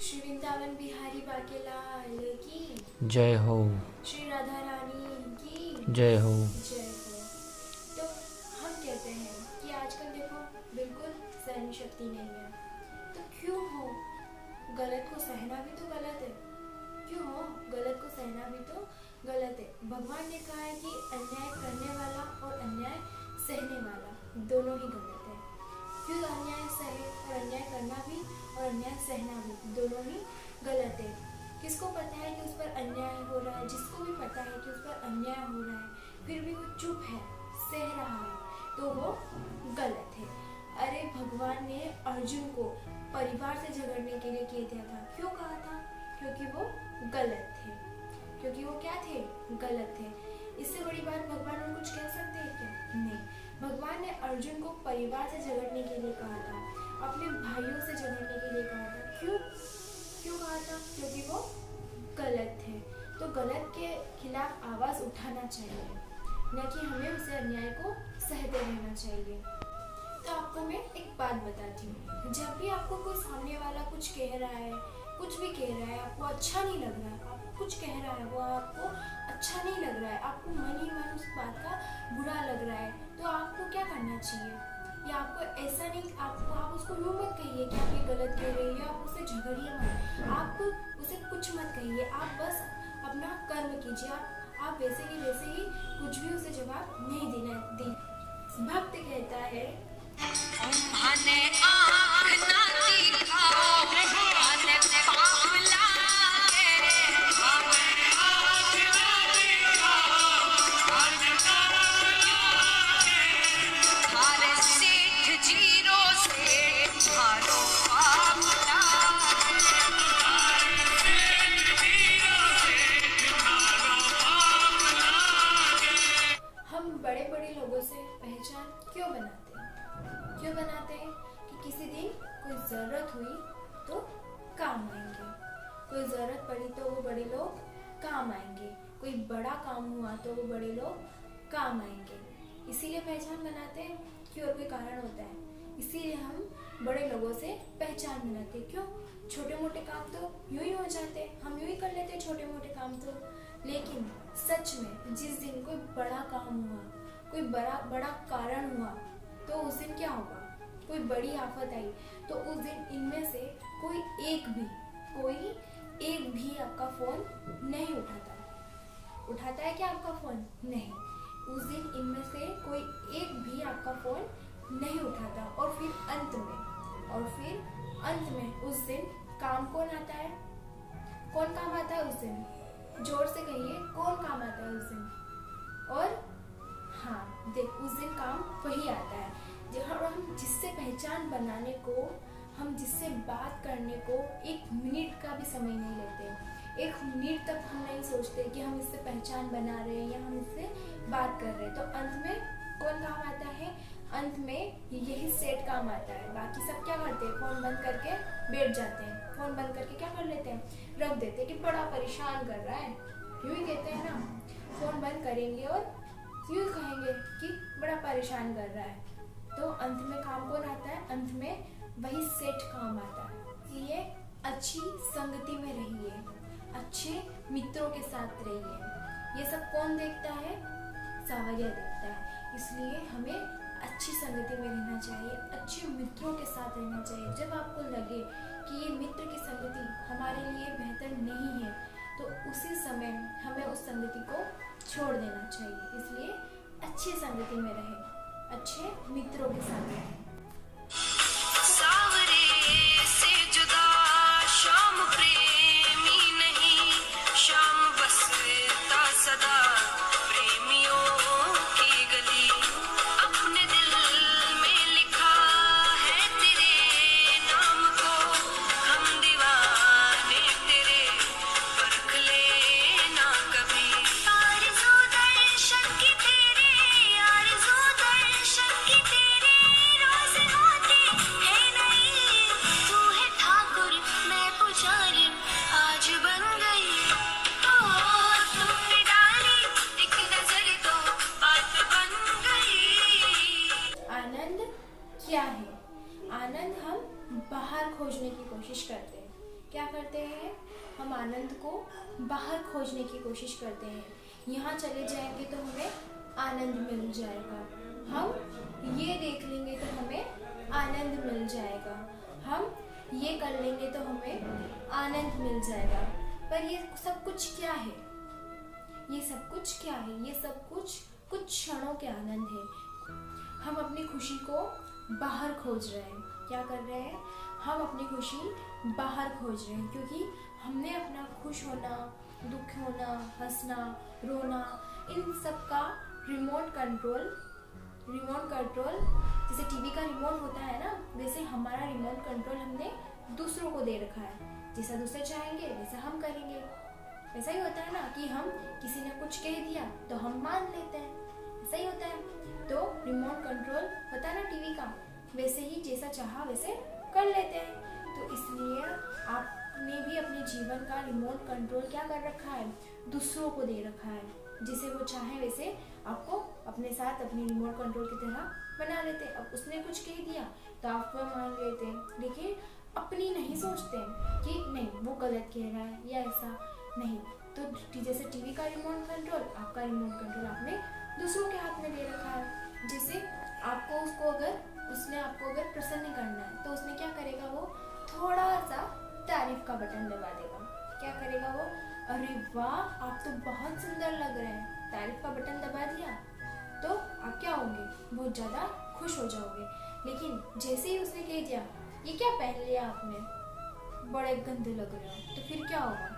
श्री वृंदावन बिहारी बाके लाल की जय हो। श्री राधा रानी की जय हो। जय हो। तो हम कहते हैं कि आजकल देखो बिल्कुल सहन शक्ति नहीं है, तो क्यों हो? गलत को सहना भी तो गलत है। क्यों हो? गलत को सहना भी तो गलत है। भगवान ने कहा है कि अन्याय करने वाला और अन्याय सहने वाला दोनों ही गलत है। क्यों अन्याय सहे और अन्याय करना भी और अन्याय सहना भी दोनों ही गलत है। किसको पता है कि उस पर अन्याय हो रहा है, जिसको भी पता है कि उस पर अन्याय हो रहा है, फिर भी वो चुप है, सह रहा है, तो वो गलत है। अरे भगवान ने अर्जुन को परिवार से झगड़ने के लिए कह दिया था। क्यों कहा था? क्योंकि वो गलत थे। क्योंकि वो क्या थे? गलत थे। इससे बड़ी बात भगवान और कुछ कह सकते हैं क्या? नहीं। भगवान ने अर्जुन को परिवार से झगड़ने के लिए कहा था, अपने भाइयों से झगड़ने के लिए कहा था। क्यों कहा था? क्योंकि वो गलत थे। तो गलत के खिलाफ आवाज उठाना चाहिए, न कि हमें उसे अन्याय को सहते रहना चाहिए। तो आपको मैं एक बात बताती हूँ, जब भी आपको कोई सामने वाला कुछ कह रहा है, कुछ भी कह रहा है, आपको अच्छा नहीं लग रहा है, आपको कुछ कह रहा है वो आपको अच्छा नहीं लग रहा है, आपको मन ही मन उस बात का बुरा लग रहा है, तो आपको क्या करना चाहिए? या आपको ऐसा नहीं, आप उसको यूँ मत कहिए कि आप ये गलत कह रहे हो, या आप उससे झगड़िए मत, आप उसे कुछ मत कहिए, आप बस अपना कर्म कीजिए। आप वैसे ही कुछ भी उसे जवाब नहीं देना दी। भक्त कहता है बड़े बड़े लोगों से पहचान क्यों बनाते हैं कि किसी दिन कोई जरूरत हुई तो काम आएंगे, कोई जरूरत पड़ी तो वो बड़े लोग काम आएंगे, कोई बड़ा काम हुआ तो वो बड़े लोग काम आएंगे। इसीलिए पहचान बनाते हैं कि और कोई कारण होता है। इसीलिए हम बड़े लोगों से पहचान बनाते हैं। क्यों? छोटे मोटे काम तो यूं ही हो जाते हैं, हम यूं ही कर लेते हैं छोटे मोटे काम तो। लेकिन सच में जिस दिन कोई बड़ा काम हुआ, कोई बड़ा कारण हुआ, तो उस दिन क्या होगा? कोई बड़ी आफत आई तो उस दिन इनमें से कोई एक भी आपका फोन नहीं उठाता है क्या आपका फोन? नहीं। उस दिन इनमें से कोई एक भी आपका फोन नहीं उठाता। और फिर अंत में उस दिन काम कौन आता है? कौन काम आता है उस दिन? जोर से कहिए, कौन काम आता है उस दिन? और हाँ देख, उस दिन काम वही आता है जहाँ हम जिससे पहचान बनाने को, हम जिससे बात करने को एक मिनट का भी समय नहीं लेते। एक मिनट तक हम नहीं सोचते कि हम इससे पहचान बना रहे हैं या हम इससे बात कर रहे हैं। तो अंत में कौन काम आता है? अंत में यही सेट काम आता है। बाकी सब क्या करते हैं? फोन बंद करके बैठ जाते हैं। फोन बंद करके क्या कर लेते हैं? रख देते हैं कि बड़ा परेशान कर रहा है, यूं ही कहते हैं ना। फोन बंद करेंगे और यूं कहेंगे कि बड़ा परेशान कर रहा है। तो अंत में काम कौन आता है? अंत में वही सेट काम आता है। इसलिए अच्छी संगति में रहिए, अच्छे मित्रों के साथ रहिए। ये सब कौन देखता है? सावरिया देखता है। इसलिए हमें अच्छी संगति में रहना चाहिए, अच्छे मित्रों के साथ रहना चाहिए। जब आपको लगे कि ये मित्र की संगति हमारे लिए बेहतर नहीं है, तो उसी समय हमें उस संगति को छोड़ देना चाहिए। इसलिए अच्छी संगति में रहें, अच्छे मित्रों के साथ रहें। क्या है आनंद? हम बाहर खोजने की कोशिश करते हैं क्या करते हैं, हम आनंद को बाहर खोजने की कोशिश करते हैं। यहाँ चले जाएंगे तो हमें आनंद मिल जाएगा, हम ये देख लेंगे तो हमें आनंद मिल जाएगा, हम ये कर लेंगे तो हमें आनंद मिल जाएगा। पर ये सब कुछ क्या है, ये सब कुछ क्या है, ये सब कुछ क्षणों के आनंद है। हम अपनी खुशी को बाहर खोज रहे हैं। क्या कर रहे हैं, हम अपनी खुशी बाहर खोज रहे हैं, क्योंकि हमने अपना खुश होना, दुख होना, हंसना, रोना, इन सब का रिमोट कंट्रोल जैसे टीवी का रिमोट होता है ना, वैसे हमारा रिमोट कंट्रोल हमने दूसरों को दे रखा है। जैसा दूसरे चाहेंगे वैसा हम करेंगे। ऐसा ही होता है ना कि हम किसी ने कुछ कह दिया तो हम मान लेते हैं, ऐसा ही होता है। तो रिमोट कंट्रोल होता है ना टीवी का, वैसे ही जैसा चाहा वैसे कर लेते हैं। तो इसलिए आपने भी अपने जीवन का रिमोट कंट्रोल क्या कर रखा है, दूसरों को दे रखा है। जिसे वो चाहे वैसे आपको अपने साथ अपनी रिमोट कंट्रोल की तरह बना लेते। अब उसने कुछ कह दिया तो आप वो मान लेते हैं, लेकिन अपनी नहीं सोचते कि नहीं वो गलत कह रहा है या ऐसा नहीं। तो जैसे टीवी का रिमोट कंट्रोल, आपका रिमोट कंट्रोल आपने दूसरों के हाथ में दे रखा है। जैसे आपको उसने आपको अगर प्रसन्न करना है तो उसने क्या करेगा, वो थोड़ा सा तारीफ का बटन दबा देगा। क्या करेगा वो, अरे वाह आप तो बहुत सुंदर लग रहे हैं, तारीफ का बटन दबा दिया तो आप क्या होंगे, बहुत ज़्यादा खुश हो जाओगे। लेकिन जैसे ही उसने कह दिया ये क्या पहन लिया आपने, बड़े गंदे लग रहे हो, तो फिर क्या होगा,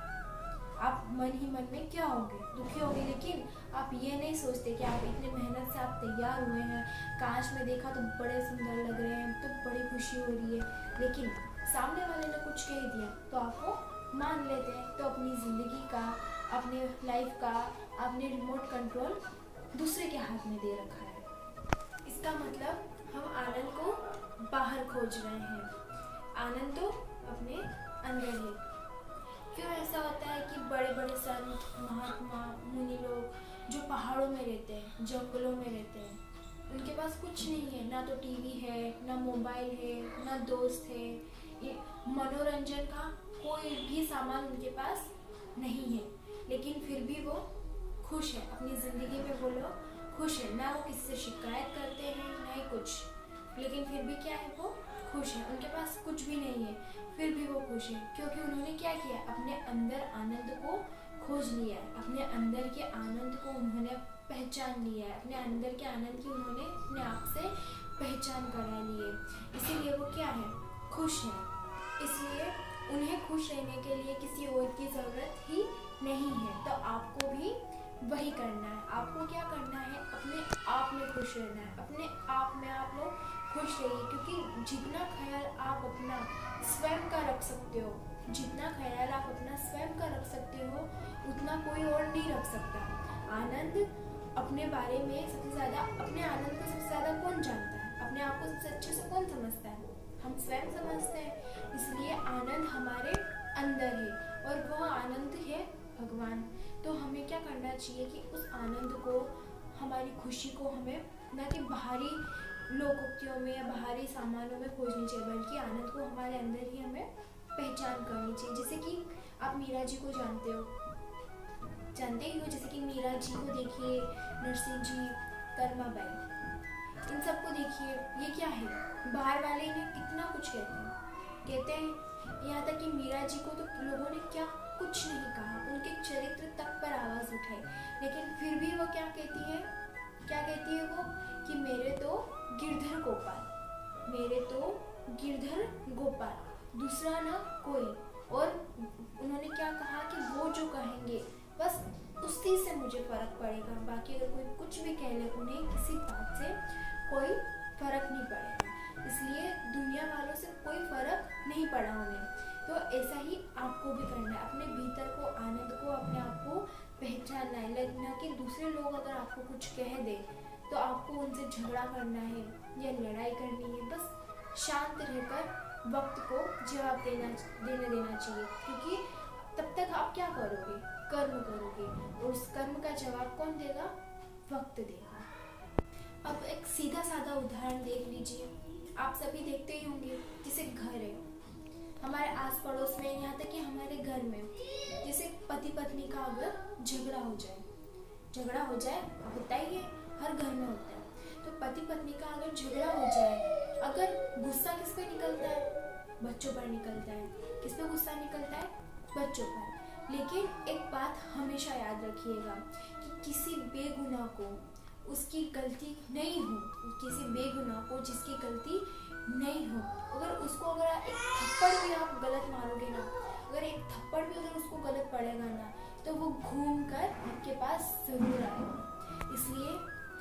आप मन ही मन में क्या होंगे, दुखी होंगे। लेकिन आप ये नहीं सोचते कि आप इतने मेहनत से आप तैयार हुए हैं, कांच में देखा तो बड़े सुंदर लग रहे हैं, तो बड़ी खुशी हो रही है। लेकिन सामने वाले ने कुछ कह दिया तो आपको मान लेते हैं। तो अपनी ज़िंदगी का, अपने लाइफ का, अपने रिमोट कंट्रोल दूसरे के हाथ में दे रखा है। इसका मतलब हम आनंद को बाहर खोज रहे हैं, आनंद तो अपने अंदर है। क्यों ऐसा होता है कि बड़े बड़े संत, महात्मा, मुनि लोग जो पहाड़ों में रहते हैं, जंगलों में रहते हैं, उनके पास कुछ नहीं है, ना तो टीवी है, ना मोबाइल है, ना दोस्त है, ये मनोरंजन का कोई भी सामान उनके पास नहीं है। लेकिन फिर भी वो खुश है, अपनी ज़िंदगी में वो लोग खुश है। ना वो किसी से शिकायत करते हैं, ना ही कुछ, लेकिन फिर भी क्या है, वो खुश है। उनके पास कुछ भी नहीं है, फिर भी वो खुश है, क्योंकि उन्होंने क्या किया, अपने अंदर आनंद को खोज लिया है, अपने अंदर के आनंद को उन्होंने पहचान लिया है, अपने अंदर के आनंद की उन्होंने अपने आप से पहचान करा ली है। इसीलिए वो क्या है, खुश है। इसलिए उन्हें खुश रहने के लिए किसी और की ज़रूरत ही नहीं है। तो आपको भी वही करना है। आपको क्या करना है, अपने आप में खुश रहना है, अपने आप में आप लोग खुश रहिए। क्योंकि जितना ख्याल आप अपना स्वयं का रख सकते हो, जितना ख्याल आप अपना स्वयं का रख सकते हो, उतना कोई और नहीं रख सकता। आनंद अपने बारे में सबसे ज़्यादा, अपने आनंद को सबसे ज़्यादा कौन जानता है, अपने आप को सबसे अच्छे से कौन समझता है, हम स्वयं समझते हैं। इसलिए आनंद हमारे अंदर है और वह आनंद है भगवान। तो हमें क्या करना चाहिए कि उस आनंद को, हमारी खुशी को हमें ना कि बाहरी लोकोक्तियों में या बाहरी सामानों में खोजनी चाहिए, बल्कि आनंद को हमारे अंदर ही हमें पहचान करनी चाहिए। जैसे कि आप मीरा जी को जानते ही हो, जैसे कि मीरा जी को देखिए, नरसिंह जी, कर्माबाई, इन सबको देखिए, ये क्या है, बाहर वाले इन्हें कितना कुछ कहते हैं, यहाँ तक कि मीरा जी को तो लोगों ने क्या कुछ नहीं कहा, उनके चरित्र तक पर आवाज़ उठाई, लेकिन फिर भी वो क्या कहती है वो कि मेरे तो गिरधर गोपाल, दूसरा ना कोई। और उन्होंने क्या कहा कि वो जो कहेंगे बस उसी से मुझे फ़र्क पड़ेगा, बाकी अगर कोई कुछ भी कह ले उन्हें किसी बात से कोई फ़र्क नहीं पड़ेगा। इसलिए दुनिया वालों से कोई फ़र्क नहीं पड़ा उन्हें। तो ऐसा ही आपको भी करना है, अपने भीतर को, आनंद को, अपने आप को पहचानना है। ना कि दूसरे लोग अगर आपको कुछ कह दे तो आपको उनसे झगड़ा करना है या लड़ाई करनी है। बस शांत रहकर वक्त को जवाब देना चाहिए, क्योंकि तब तक आप क्या करोगे, कर्म करोगे, और उस कर्म का जवाब कौन देगा, वक्त देगा। अब एक सीधा साधा उदाहरण देख लीजिए, आप सभी देखते ही होंगे, जैसे घर है, हमारे आस पड़ोस में, यहाँ तक कि हमारे घर में, जैसे पति पत्नी का अगर झगड़ा हो जाए, होता ही है, हर घर में होता है। तो पति पत्नी का अगर झगड़ा हो जाए, अगर गुस्सा किस पे निकलता है? बच्चों पर निकलता है। किस पे गुस्सा निकलता है? बच्चों पर। लेकिन एक बात हमेशा याद रखिएगा कि किसी बेगुनाह को उसकी गलती नहीं हो, किसी बेगुनाह को जिसकी गलती नहीं हो, अगर एक थप्पड़ भी आप गलत मारोगे ना, अगर एक थप्पड़ भी अगर उसको गलत पड़ेगा ना, तो वो घूम कर आपके पास जरूर आएगा। इसलिए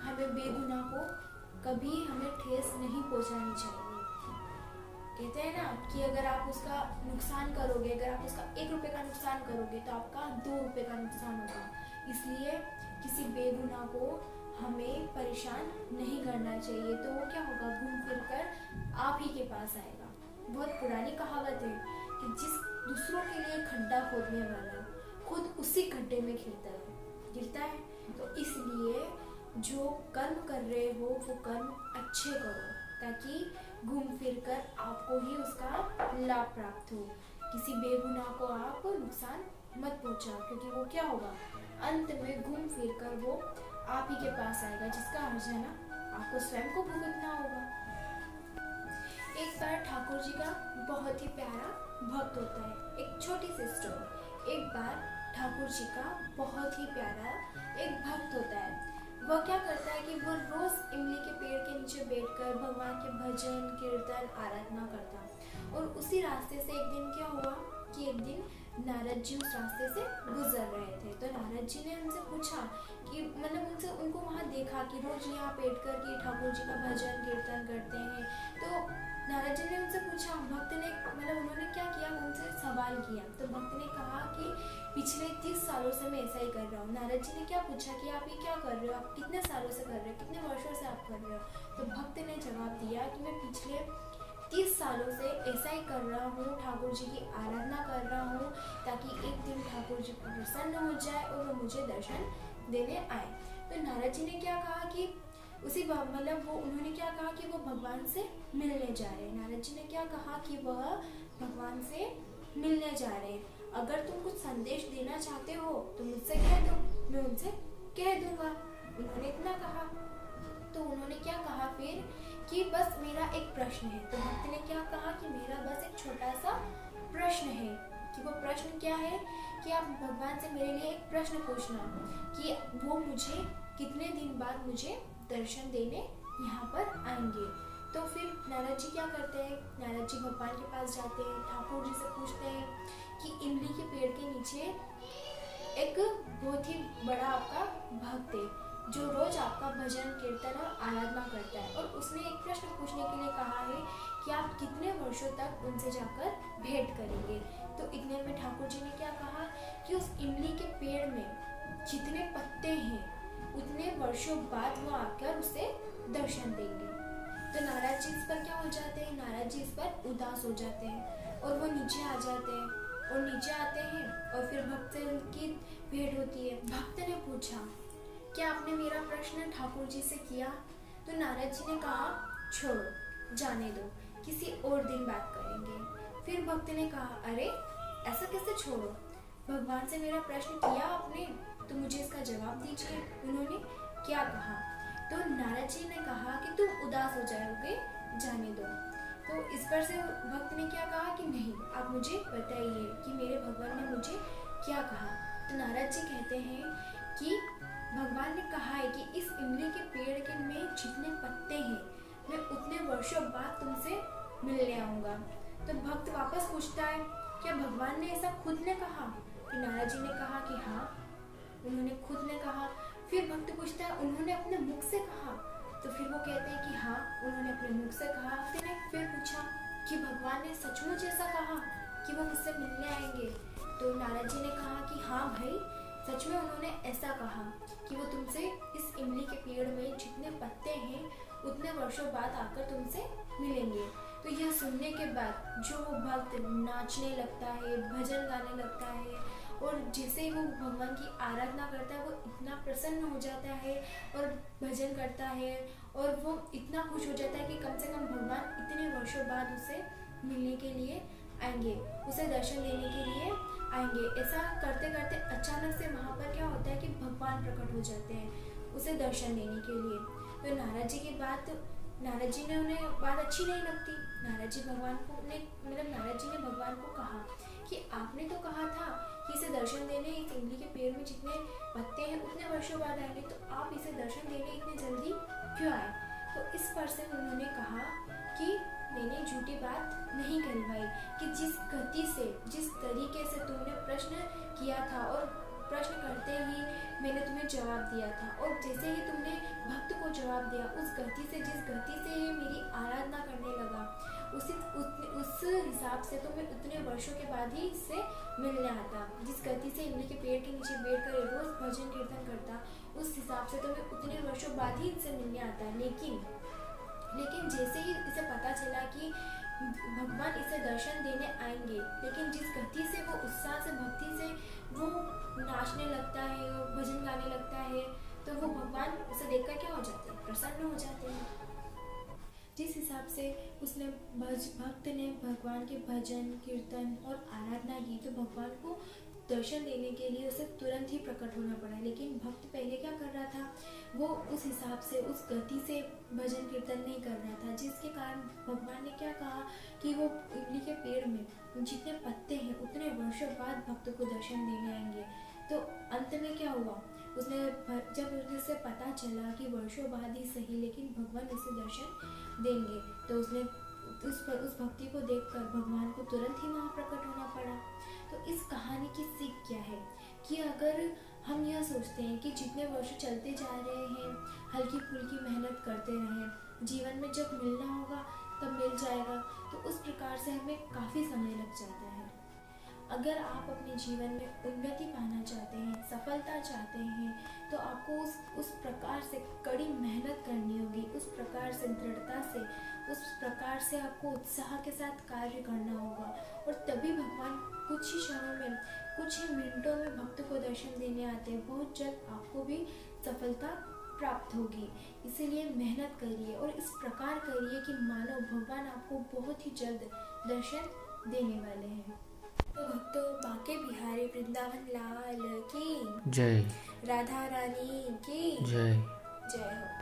हमें बेगुनाह को कभी हमें ठेस नहीं पहुंचानी चाहिए। कहते हैं ना कि अगर आप उसका नुकसान करोगे, अगर आप उसका 1 रुपए का नुकसान करोगे तो आपका 2 रुपए का नुकसान होगा। इसलिए किसी बेगुनाह को हमें परेशान नहीं करना चाहिए, तो वो क्या होगा, घूम फिर कर आप ही के पास आएगा। बहुत पुरानी कहावत है कि जिस दूसरों के लिए खड्डा खोदने वाला खुद उसी खड्डे में गिरता है। तो इसलिए जो कर्म कर रहे हो वो कर्म अच्छे करो, ताकि घूम फिर कर आपको ही उसका लाभ प्राप्त हो। किसी बेगुनाह को आप नुकसान मत पहुंचाओ, क्योंकि वो क्या होगा, अंत में घूम फिर कर वो आप ही के पास आएगा, जिसका हर्जाना आपको स्वयं को भुगतना होगा। एक बार ठाकुर जी का बहुत ही प्यारा भक्त होता है। एक छोटी सी स्टोरी। एक बार ठाकुर जी का बहुत ही प्यारा एक भक्त होता है। वह क्या करता है कि वो रोज इमली के पेड़ के नीचे बैठकर भगवान के भजन कीर्तन आराधना करता। और उसी रास्ते से एक दिन क्या हुआ कि एक दिन नारद जी उस रास्ते से गुजर रहे थे। तो नारद जी ने उनसे पूछा कि उनको वहाँ देखा कि रोज यहाँ बैठ कर के ठाकुर जी का भजन कीर्तन करते हैं। तो नारद जी ने उनसे पूछा, भक्त ने उन्होंने क्या किया, उनसे सवाल किया। तो भक्त ने कहा कि पिछले 30 सालों से मैं ऐसा ही कर रहा हूँ। नारद जी ने क्या पूछा कि आप ये क्या कर रहे हो, आप कितने सालों से कर रहे हो, कितने वर्षों से आप कर रहे हो? तो भक्त ने जवाब दिया कि मैं पिछले 30 सालों से ऐसा ही कर रहा हूँ, ठाकुर जी की आराधना कर रहा हूँ, ताकि एक दिन ठाकुर जी प्रसन्न हो जाए और वो मुझे दर्शन देने आए। तो नारद जी ने क्या कहा कि उन्होंने क्या कहा कि वो भगवान से मिलने जा रहे हैं। नारद जी ने क्या कहा कि वह भगवान से मिलने जा रहे हैं। अगर तुम कुछ संदेश देना चाहते हो तो मुझसे कह दो, मैं उनसे कह दूंगा। उन्होंने इतना कहा। तो उन्होंने क्या कहा फिर कि बस मेरा एक प्रश्न है। तो भक्त ने क्या कहा कि मेरा बस एक छोटा सा प्रश्न है। कि वो प्रश्न क्या है कि आप भगवान से मेरे लिए एक प्रश्न पूछना कि वो मुझे कितने दिन बाद मुझे दर्शन देने यहाँ पर आएंगे। तो फिर नारद जी क्या करते हैं, नारद जी भगवान के पास जाते हैं, ठाकुर जी से पूछते हैं कि इमली के पेड़ के नीचे एक बहुत ही बड़ा आपका भक्त है जो रोज आपका भजन कीर्तन और आराधना करता है, और उसने एक प्रश्न पूछने के लिए कहा है कि आप कितने वर्षों तक उनसे जाकर भेंट करेंगे। तो इतने में ठाकुर जी ने क्या कहा कि उस इमली के पेड़ में जितने पत्ते हैं उतने वर्षों बाद वो आकर उसे दर्शन देंगे। तो नारद जी इस पर क्या हो जाते हैं, नारद जी इस पर उदास हो जाते हैं और वो नीचे आ जाते हैं। और नीचे आते हैं और फिर भक्त से उनकी भेंट होती है। भक्त ने पूछा, क्या आपने मेरा प्रश्न ठाकुर जी से किया? तो नारद जी ने कहा, छोड़ो, जाने दो, किसी और दिन बात करेंगे। फिर भक्त ने कहा, अरे ऐसा कैसे छोड़ो, भगवान से मेरा प्रश्न किया आपने, तो मुझे इसका जवाब दीजिए। उन्होंने क्या कहा? तो नारद जी ने कहा कि तुम उदास हो जाओगे, जाने दो। तो इस पर से भक्त ने क्या कहा कि नहीं, आप मुझे बताइए कि मेरे भगवान ने मुझे क्या कहा। तो नारद जी कहते हैं कि भगवान ने कहा है कि इस इमली के पेड़ के में जितने पत्ते हैं मैं उतने वर्षों बाद तुमसे मिलने आऊँगा। तो भक्त वापस पूछता है, क्या भगवान ने ऐसा खुद ने कहा? तो नारद जी ने कहा कि हाँ, उन्होंने खुद ने कहा। फिर भक्त पूछता है, उन्होंने अपने मुख से कहा? तो फिर वो कहते हैं कि हाँ, उन्होंने अपने मुख से कहा। फिर पूछा कि भगवान ने सचमुच ऐसा कहा कि वो मुझसे मिलने आएंगे? तो नारद जी ने कहा कि हाँ भाई, सच में उन्होंने ऐसा कहा कि वो तुमसे इस इमली के पेड़ में जितने पत्ते हैं उतने वर्षों बाद आकर तुमसे मिलेंगे। तो यह सुनने के बाद जो वो भक्त नाचने लगता है, भजन गाने लगता है, और जैसे वो भगवान की आराधना करता है वो इतना प्रसन्न हो जाता है और भजन करता है, और वो इतना खुश हो जाता है कि कम से कम भगवान इतने वर्षों बाद उसे मिलने के लिए आएंगे, उसे दर्शन देने के लिए आएंगे। ऐसा करते करते अचानक से वहाँ पर क्या होता है कि भगवान प्रकट हो जाते हैं उसे दर्शन देने के लिए। तो नारद जी की बात, नारद जी ने उन्हें बात अच्छी नहीं लगती। नारद जी भगवान को नारद जी ने भगवान को कहा कि आपने तो कहा था कि इसे दर्शन देने इस इमली के पेड़ में जितने पत्ते हैं उतने वर्षों बाद आएंगे, तो आप इसे दर्शन देने इतनी जल्दी क्यों आए? तो इस पर से उन्होंने कहा कि मैंने झूठी बात नहीं कहलवाई, कि जिस गति से, जिस तरीके से तुमने प्रश्न किया था और प्रश्न करते ही मैंने तुम्हें जवाब दिया था, और जैसे ही तुमने भक्त को जवाब दिया उस गति से, जिस गति से ये मेरी आराधना करने लगा, उस हिसाब से तो मैं उतने वर्षों के बाद ही इससे मिलने आता। जिस गति से इमली के पेड़ के नीचे बैठकर रोज भजन कीर्तन करता, उस हिसाब से तो मैं उतने वर्षों बाद ही इनसे मिलने आता। लेकिन जैसे ही इसे पता चला कि भगवान इसे दर्शन देने आएंगे, लेकिन जिस गति से वो उत्साह से, भक्ति से वो नाचने लगता है, वो भजन गाने लगता है, तो वो भगवान उसे देखकर क्या हो जाते हैं? प्रसन्न हो जाते हैं। जिस हिसाब से उसने भक्त ने भगवान के भजन कीर्तन और आराधना की, तो भगवान को दर्शन देने के लिए उसे तुरंत ही प्रकट होना पड़ा। लेकिन भक्त पहले क्या कर रहा था? वो उस हिसाब से, उस गति से भजन कीर्तन नहीं कर रहा था, जिसके कारण भगवान ने क्या कहा कि वो इमली के पेड़ में जितने पत्ते हैं उतने वर्षों बाद भक्त को दर्शन देने आएंगे। तो अंत में क्या हुआ? जब उसे पता चला कि वर्षों बाद ही सही, लेकिन भगवान उसे दर्शन देंगे, तो उसने उस भक्ति को देखकर भगवान को तुरंत ही वहाँ प्रकट होना पड़ा। तो इस कहानी की सीख क्या है कि अगर हम यह सोचते हैं कि जितने वर्ष चलते जा रहे हैं, हल्की फुल्की मेहनत करते रहें, जीवन में जब मिलना होगा तब मिल जाएगा, तो उस प्रकार से हमें काफ़ी समय लग जाता है। अगर आप अपने जीवन में उन्नति पाना चाहते हैं, सफलता चाहते हैं, तो आपको उस प्रकार से कड़ी मेहनत करनी होगी, उस प्रकार से दृढ़ता से, उस प्रकार से आपको उत्साह के साथ कार्य करना होगा, और तभी भगवान कुछ ही क्षणों में, कुछ ही मिनटों में भक्त को दर्शन देने आते हैं। बहुत जल्द आपको भी सफलता प्राप्त होगी। इसीलिए मेहनत करिए और इस प्रकार करिए कि मानो भगवान आपको बहुत ही जल्द दर्शन देने वाले हैं। तो भक्तों, बांके बिहारी वृंदावन लाल की जय, राधा रानी की जय। जय हो।